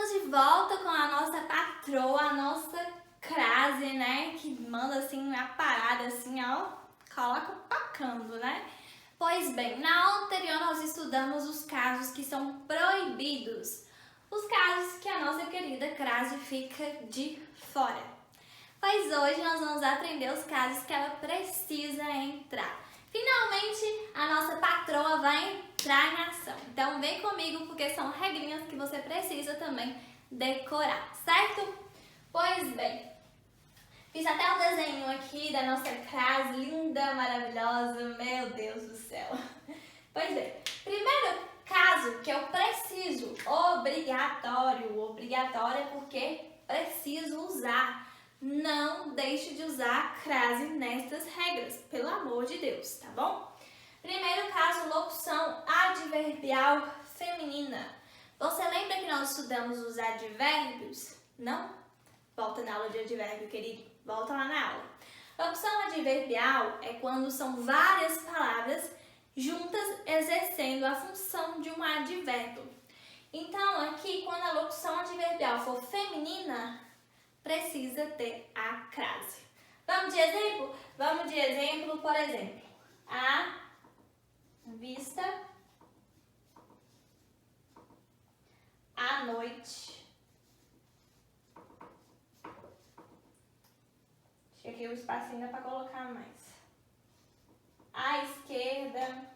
Estamos de volta com a nossa patroa, a nossa crase, né? Que manda assim uma parada assim, ó, coloca pacando, né? Pois bem, na aula anterior nós estudamos os casos que são proibidos, os casos que a nossa querida crase fica de fora. Pois hoje nós vamos aprender os casos que ela precisa entrar. Finalmente, a nossa patroa vai entrar em ação. Então, vem comigo porque são regrinhas que você precisa também decorar, certo? Pois bem, fiz até o desenho aqui da nossa crase linda, maravilhosa, meu Deus do céu. Pois bem, primeiro caso que eu preciso, obrigatório é porque preciso usar. Não deixe de usar a crase nestas regras, pelo amor de Deus, tá bom? Primeiro caso, locução adverbial feminina. Você lembra que nós estudamos os advérbios? Não? Volta na aula de advérbio, querido. Volta lá na aula. Locução adverbial é quando são várias palavras juntas exercendo a função de um advérbio. Então, aqui, quando a locução adverbial for feminina, precisa ter a crase. Vamos de exemplo? Vamos de exemplo, por exemplo, à vista, à noite. Deixa aqui o espacinho para colocar mais. À esquerda,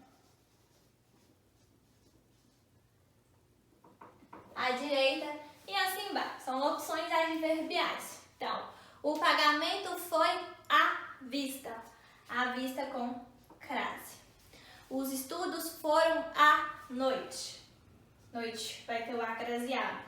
à direita e assim vai. São locuções adverbiais. Então, o pagamento foi à vista. À vista com crase. Os estudos foram à noite. Noite vai ter o A craseado.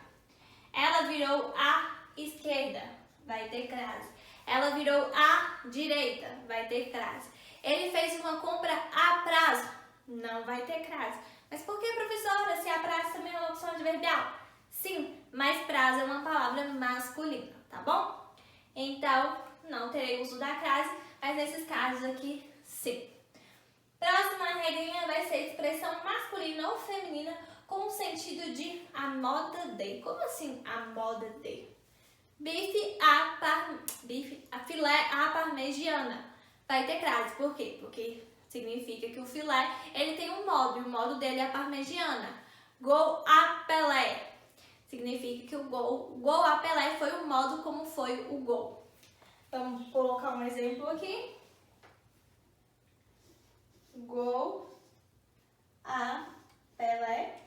Ela virou à esquerda. Vai ter crase. Ela virou à direita. Vai ter crase. Ele fez uma compra a prazo. Não vai ter crase. Mas por que, professora, se a prazo também é uma locução adverbial? Sim, mas prazo é uma palavra masculina, tá bom? Então, não terei uso da crase, mas nesses casos aqui, sim. Próxima regrinha vai ser expressão masculina ou feminina com o sentido de a moda de. Como assim a moda de? Bife a filé à parmegiana. Vai ter crase, por quê? Porque significa que o filé, ele tem um modo, e o modo dele é a parmegiana. Gol à Pelé. Significa que o gol à Pelé foi o modo como foi o gol. Vamos colocar um exemplo aqui. Gol à Pelé.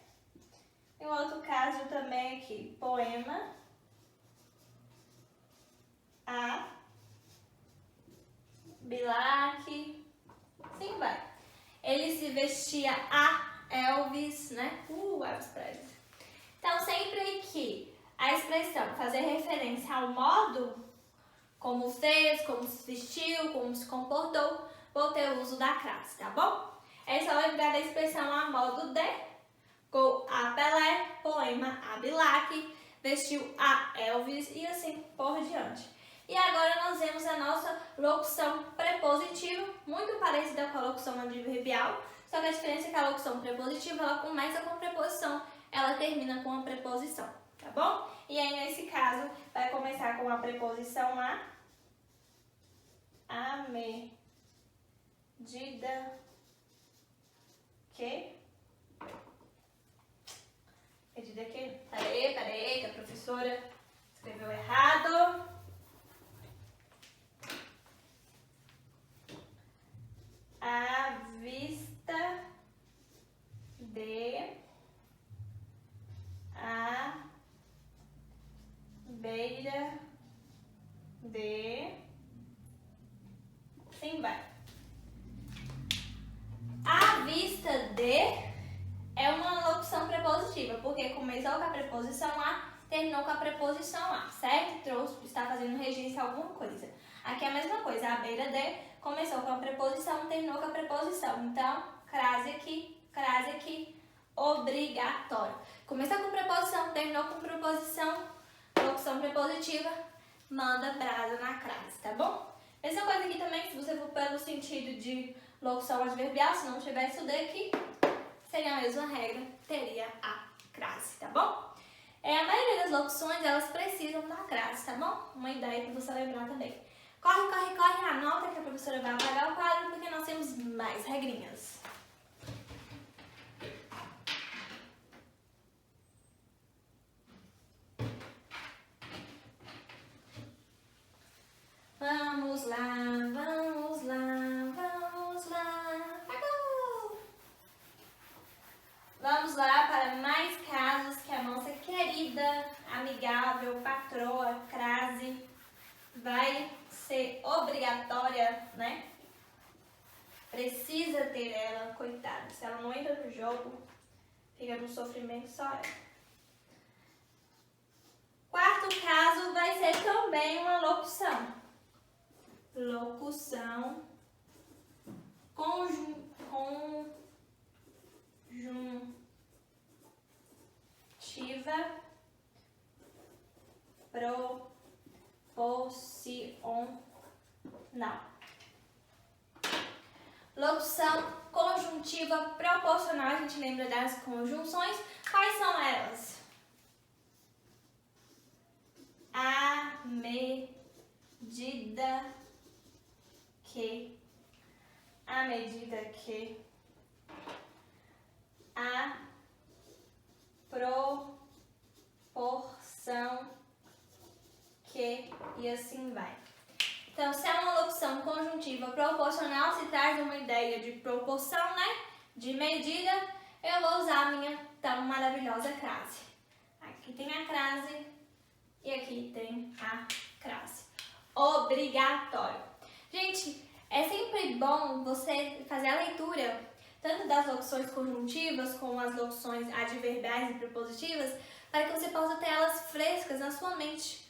E um outro caso também aqui, poema a Bilac. Assim vai. Ele se vestia a Elvis, né? Elvis Presley. Então, sempre que a expressão fazer referência ao modo, como fez, como se vestiu, como se comportou, vou ter o uso da crase, tá bom? É só lembrar da expressão a modo de, gol a Pelé, poema a Bilac, vestiu a Elvis e assim por diante. E agora nós vemos a nossa locução prepositiva, muito parecida com a locução adverbial, só que a diferença é que a locução prepositiva ela começa com preposição, ela termina com a preposição, tá bom? E aí, nesse caso, vai começar com a preposição a medida que... Medida que... Peraí, que a professora escreveu errado. À vista de... à beira de... Sim, vai. À vista de é uma locução prepositiva, porque começou com a preposição a, terminou com a preposição a, certo? Está fazendo regência a alguma coisa. Aqui é a mesma coisa, à beira de começou com a preposição, terminou com a preposição. Então, crase aqui, obrigatório. Começou com preposição, terminou com preposição, locução prepositiva, manda brasa na crase, tá bom? Mesma coisa aqui também, se você for pelo sentido de locução adverbial, se não tiver isso daqui, seria a mesma regra, teria a crase, tá bom? A maioria muitas locuções, elas precisam da crase, tá bom? Uma ideia para você lembrar também. Corre, corre, corre, anota que a professora vai apagar o quadro porque nós temos mais regrinhas. Vamos lá, vamos lá, vamos lá. Pagou! Vamos lá para mais casos que a nossa querida, amigável, patroa, crase, vai ser obrigatória, né? Precisa ter ela, coitada. Se ela não entra no jogo, fica no sofrimento só ela. Quarto caso vai ser também uma locução. Locução conjuntiva proporcional. Locução conjuntiva proporcional, a gente lembra das conjunções. Quais são elas? À medida que, a proporção que, e assim vai. Então, se é uma locução conjuntiva proporcional, se traz uma ideia de proporção, né? De medida, eu vou usar a minha tão maravilhosa crase. Aqui tem a crase e aqui tem a crase. Obrigatório. Gente, é sempre bom você fazer a leitura tanto das locuções conjuntivas como as locuções adverbiais e prepositivas para que você possa ter elas frescas na sua mente.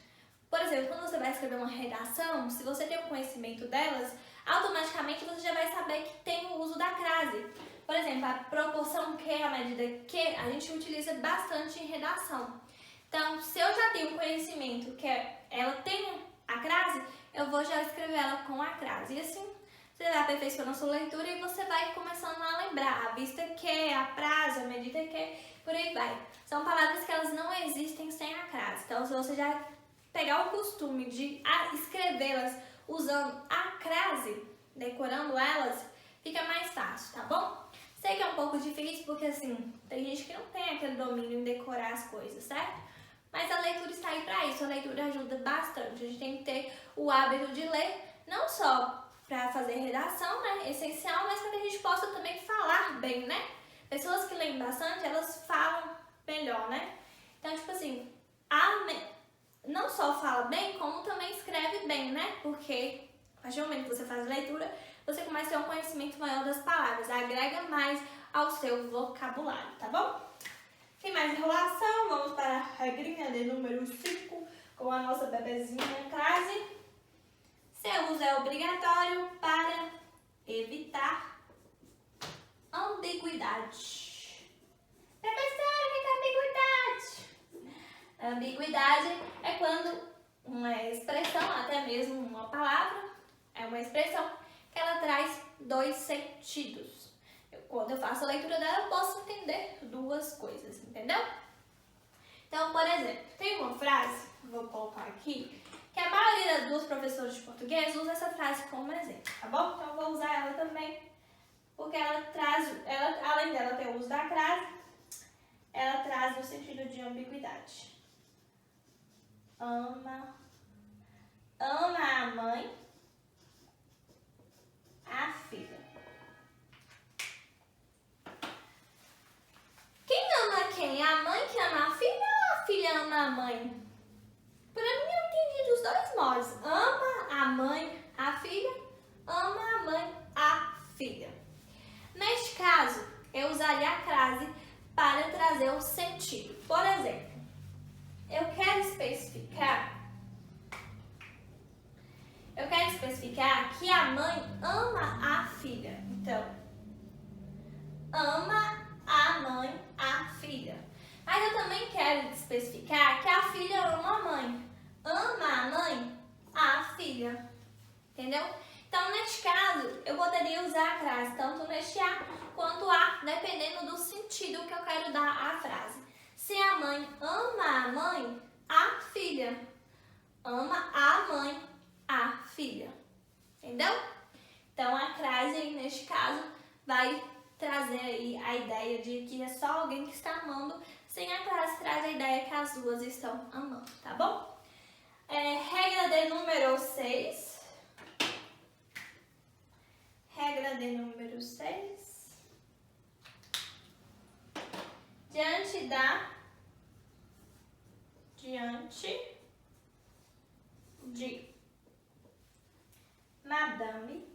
Por exemplo, quando você vai escrever uma redação, se você tem o conhecimento delas, automaticamente você já vai saber que tem o uso da crase. Por exemplo, a proporção que, a medida que, a gente utiliza bastante em redação. Então, se eu já tenho conhecimento que ela tem a crase, eu vou já escrever ela com a crase. E assim, você vai aperfeiçoando a sua leitura e você vai começando a lembrar a vista que, a prazo, a medida que, por aí vai. São palavras que elas não existem sem a crase. Então, se você já pegar o costume de escrevê-las usando a crase, decorando elas, fica mais fácil, tá bom? Sei que é um pouco difícil porque, assim, tem gente que não tem aquele domínio em decorar as coisas, certo? Mas a leitura está aí para isso, a leitura ajuda bastante. A gente tem que ter o hábito de ler, não só para fazer redação, né, essencial, mas para que a gente possa também falar bem, né? Pessoas que leem bastante, elas falam melhor, né? Então, tipo assim, não só fala bem, como também escreve bem, né? Porque a partir do momento que você faz leitura, você começa a ter um conhecimento maior das palavras, agrega mais ao seu vocabulário, tá bom? Sem mais enrolação, vamos para a regrinha de número 5 com a nossa bebezinha crase. Seu uso é obrigatório para evitar ambiguidade. Professora, o que é ambiguidade? Ambiguidade é quando uma expressão, até mesmo uma palavra, é uma expressão que ela traz dois sentidos. Quando eu faço a leitura dela, eu posso entender duas coisas, entendeu? Então, por exemplo, tem uma frase, vou colocar aqui, que a maioria dos professores de português usa essa frase como exemplo, tá bom? Então, eu vou usar ela também, porque ela traz, além dela ter o uso da crase, ela traz o sentido de ambiguidade. Ama a mãe, a filha. Quem ama quem? A mãe que ama a filha ou a filha ama a mãe? Para mim, eu entendi dos dois modos. Ama a mãe, a filha, ama a mãe, a filha. Neste caso, eu usaria a crase para trazer o sentido. Por exemplo, eu quero especificar que a mãe ama a filha. Então, ama a mãe, a filha. Mas eu também quero especificar que a filha ama a mãe. Ama a mãe, a filha. Entendeu? Então, neste caso, eu poderia usar a crase tanto neste A quanto A, dependendo do sentido que eu quero dar à frase. Se a mãe ama a mãe, ama a mãe, a filha. Entendeu? Então a crase, neste caso, vai trazer aí a ideia de que é só alguém que está amando, sem a crase traz a ideia que as duas estão amando, tá bom? Regra de número 6. Regra de número 6. Diante de madame,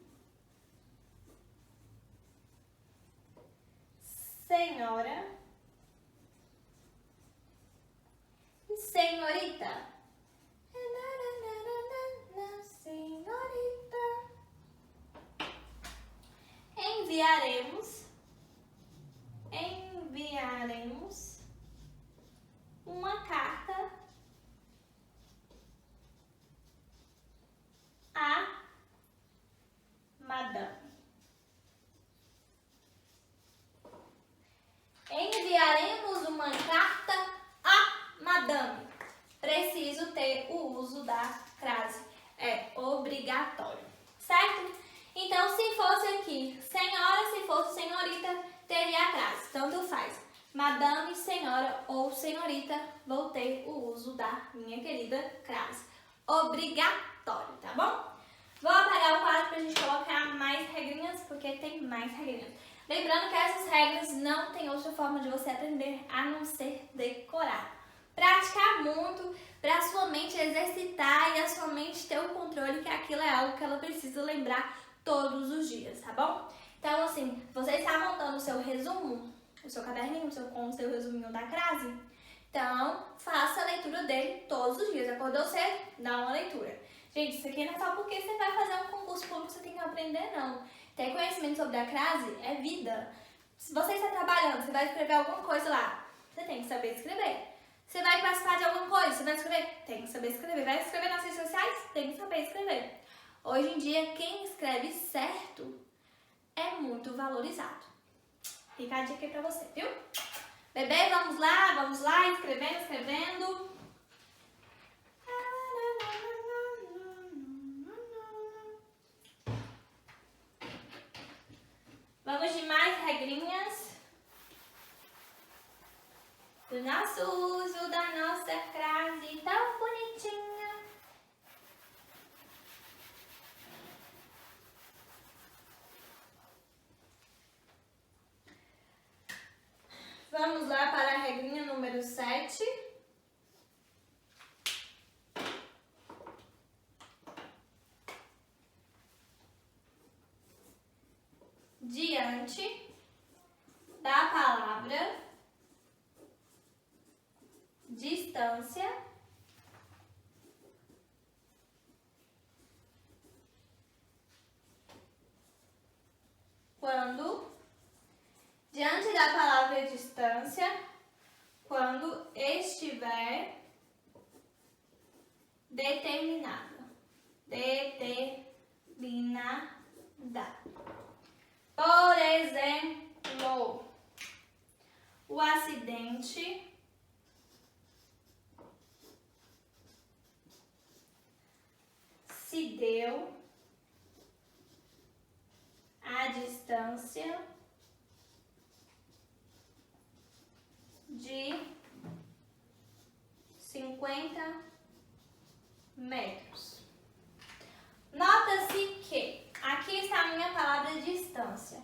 senhora e senhorita. Senhorita. Enviaremos uma carta a madame. Enviaremos uma carta a madame. Preciso ter o uso da crase. É obrigatório, certo? Então, se fosse aqui senhora, se fosse senhorita, teria a crase. Tanto faz. Madame, senhora ou senhorita, vou ter o uso da minha querida crase. Obrigatório, tá bom? Vou apagar o quadro pra gente colocar mais regrinhas, porque tem mais regrinhas. Lembrando que essas regras não tem outra forma de você aprender a não ser decorar. Praticar muito para a sua mente exercitar e a sua mente ter o controle que aquilo é algo que ela precisa lembrar todos os dias, tá bom? Então, assim, você está montando o seu resumo, o seu caderninho com o seu resuminho da crase? Então, faça a leitura dele todos os dias. Acordou cedo? Dá uma leitura. Gente, isso aqui não é só porque você vai fazer um concurso público que você tem que aprender, não. Ter conhecimento sobre a crase é vida. Se você está trabalhando, você vai escrever alguma coisa lá, você tem que saber escrever. Você vai participar de alguma coisa, você vai escrever? Tem que saber escrever. Vai escrever nas redes sociais? Tem que saber escrever. Hoje em dia, quem escreve certo é muito valorizado. Fica a dica aí pra você, viu? Bebê, vamos lá, escrevendo. Vamos de mais regrinhas do nosso uso da nossa crase tão bonitinha. Vamos lá para a regrinha número 7. Diante da palavra distância, diante da palavra distância, quando estiver determinada. Por exemplo, o acidente se deu à distância de 50 metros. Nota-se que aqui está a minha palavra distância.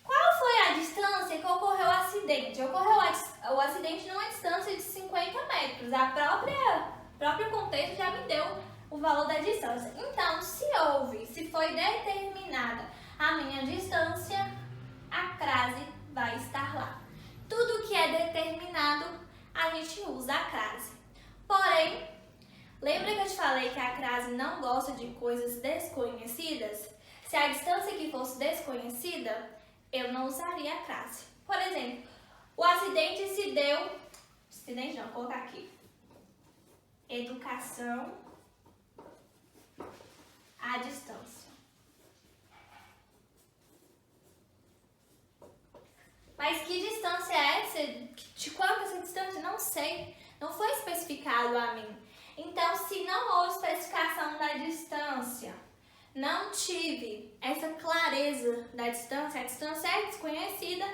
Qual foi a distância que ocorreu o acidente? O acidente numa distância de 50 metros. O próprio contexto já me deu o valor da distância. Então, se foi determinada a minha distância, a crase vai estar lá. Tudo que é determinado, a gente usa a crase. Porém, lembra que eu te falei que a crase não gosta de coisas desconhecidas? Se a distância aqui fosse desconhecida, eu não usaria a crase. Por exemplo, o acidente se deu... Acidente não, vou colocar aqui. Educação à distância. Mas que distância é essa? De quanto essa distância? Não sei. Não foi especificado a mim. Então, se não houve especificação da distância, não tive essa clareza da distância, a distância é desconhecida,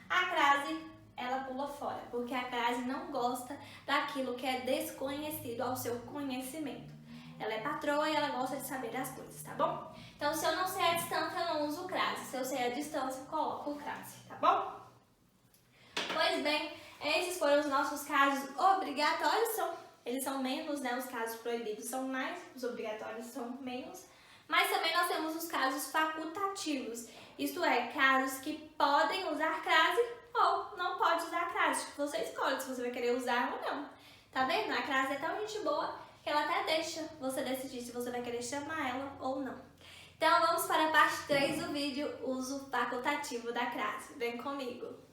a crase ela pula fora, porque a crase não gosta daquilo que é desconhecido ao seu conhecimento. Ela é patroa e ela gosta de saber das coisas, tá bom? Então, se eu não sei a distância, eu não uso o crase. Se eu sei a distância, eu coloco o crase, tá bom? Pois bem, esses foram os nossos casos obrigatórios. Eles são menos, né? Os casos proibidos são mais, os obrigatórios são menos. Mas também nós temos os casos facultativos. Isto é, casos que podem usar crase ou não pode usar crase. Você escolhe se você vai querer usar ou não. Tá vendo? A crase é tão gente boa que ela até deixa você decidir se você vai querer chamar ela ou não. Então vamos para a parte 3 do vídeo, uso facultativo da crase. Vem comigo!